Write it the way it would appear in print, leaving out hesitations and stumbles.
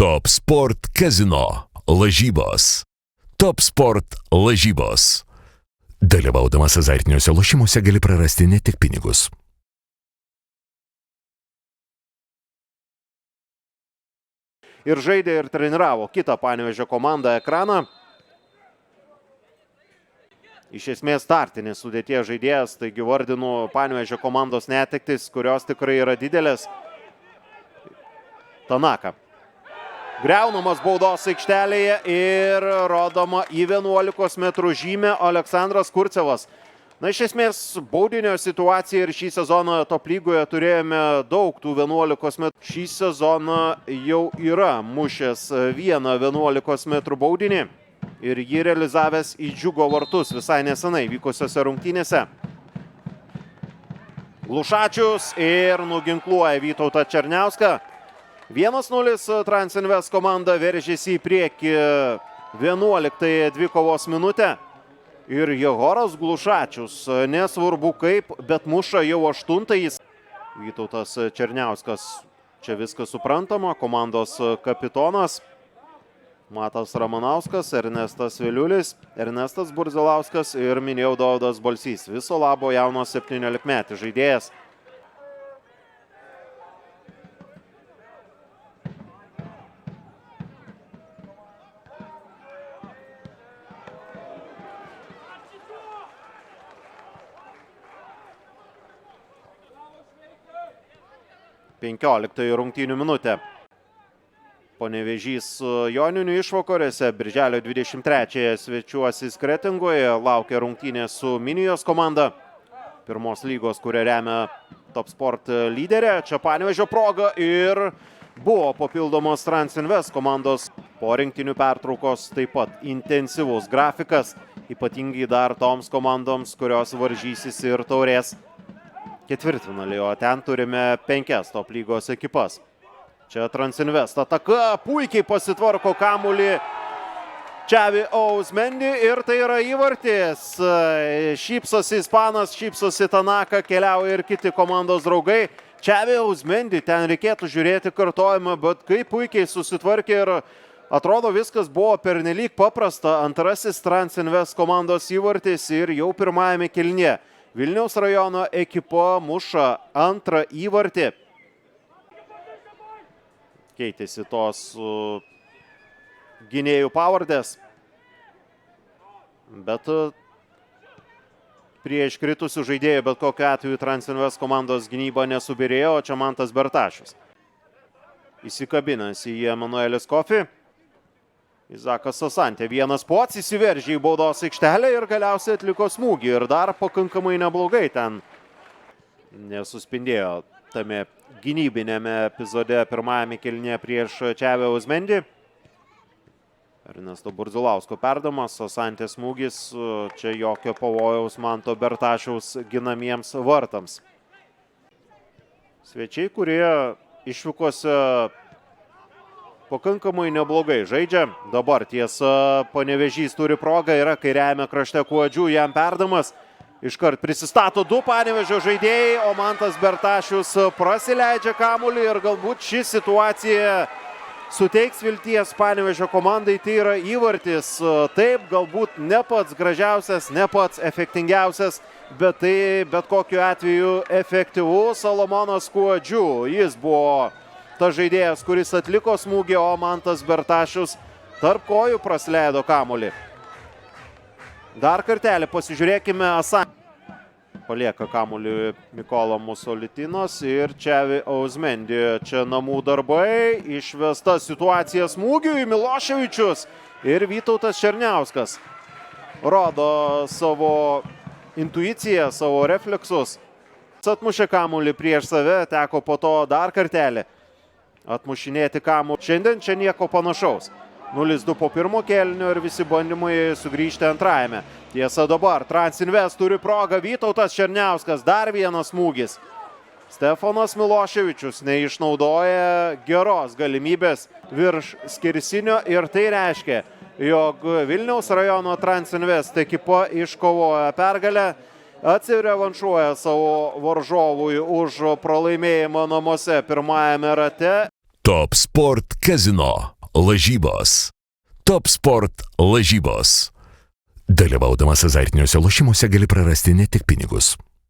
Top Sport Casino lažybos. Top Sport lažybos. Dalyvaudamas azartiniuose lošimuose gali prarasti ne tik pinigus. Ir žaidė ir treniravo kitą Panevėžio komandą ekraną. Iš esmės startinės sudėties žaidėjas, taigi vardinu Panevėžio komandos netektis, kurios tikrai yra didelės. Tanaka. Griaunamas baudos aikštelėje ir rodoma į 11 metrų žymę Aleksandras Kurcevas. Na, iš esmės, baudinio situacija ir šį sezoną top lygoje turėjome daug tų 11 metrų. Šį sezoną jau yra mušęs vieną 11 metrų baudinį ir jį realizavęs į Džiugo vartus visai nesenai vykusiose rungtynėse. Glušačius ir nuginkluoja Vytautą Černiauską. 1-0 Transinvest komanda veržėsi į priekį 11-ąją dvikovos minutę. Ir Jehoras Glušačius, nesvarbu kaip, bet muša jau 8-ąjį. Vytautas Černiauskas, čia viskas suprantama, komandos kapitonas. Matas Ramanauskas, Ernestas Viliulis, Ernestas Burzilauskas ir minėjau Dovydas Balsys. Viso labo jaunos 17-metis žaidėjas. Penkioliktąją rungtynių minutę. Panevėžys Joninių išvakarėse birželio 23-ąją svečiuosis Kretingoje. Laukia rungtynės su Minijos komanda. Pirmos lygos, kurią remia Top Sport lyderė. Čia Panevėžio proga ir buvo papildomos Transinvest komandos. Po rinktinių pertraukos taip pat intensyvus grafikas. Ypatingai dar toms komandoms, kurios varžysis ir taurės ketvirtfinalį, o ten turime 5 top lygos ekipas. Čia Transinvest ataka, puikiai pasitvarko kamuolį Čavi Ausmendi ir tai yra įvartis. Šypsosi ispanas, šypsosi Tanaka, keliauja ir kiti komandos draugai. Čavi Ausmendi, ten reikėtų žiūrėti kartojimą, bet kaip puikiai susitvarkė ir atrodo viskas buvo pernelyg paprasta. Antrasis Transinvest komandos įvartis ir jau pirmajame kėlinyje Vilniaus rajono ekipa muša antrą įvartį. Keitėsi tos gynėjų pavardės, bet prie iškritusių žaidėjų bet kokiu atveju Transinvest komandos gynyba nesubirėjo, o čia Mantas Bertašius. Įsikabinęs į Emanuelis Kofi. Izakas Sasantė vienas pats įsiveržė į baudos aikštelę ir galiausiai atliko smūgį. Ir dar pakankamai neblogai ten nesuspindėjo tame gynybinėme epizode pirmajame kėlinyje prieš Čavį Ausmendį. Ernesto Burzulausko perdamas, Sasantės smūgis, čia jokio pavojaus Manto Bertašiaus ginamiems vartams. Svečiai, kurie išvykose pakankamai neblogai žaidžia. Dabar tiesa, Panevėžys turi progą, yra kairiajame krašte Kuodžių, jam perdamas. Iškart prisistato 2 Panevėžio žaidėjai, o Mantas Bertašius prasileidžia kamuolį ir galbūt ši situacija suteiks vilties Panevėžio komandai. Tai yra įvartis. Taip, galbūt ne pats gražiausias, ne pats efektingiausias, bet tai bet kokiu atveju efektyvus Salomonas Kuodžių. Jis buvo tas žaidėjas, kuris atliko smūgį, o Mantas Bertašius tarp kojų prasileido kamuolį. Dar kartelį pasižiūrėkime. Palieka kamuolį Mikola Musolitinos ir Čavi Ausmendi. Čia namų darbai, išvesta situacija smūgiui, Miloševičius ir Vytautas Černiauskas rodo savo intuiciją, savo refleksus. Atmušė kamuolį prieš save, teko po to dar kartelį atmušinėti kamuolį. Šiandien čia nieko panašaus. 0-2 po pirmo kėlinio ir visi bandymai sugrįžti antrajame. Tiesa, dabar Transinvest turi progą, Vytautas Černiauskas, dar vienas smūgis. Stefanas Miloševičius neišnaudoja geros galimybės virš skersinio ir tai reiškia, jog Vilniaus rajono Transinvest ekipa iškovoja pergalę, atsirevanšuoja savo varžovui už pralaimėjimą namuose pirmajame rate. Top Sport Casino lažybos. Top Sport lažybos. Dalyvaudamas azartiniuose lošimuose gali prarasti ne tik pinigus.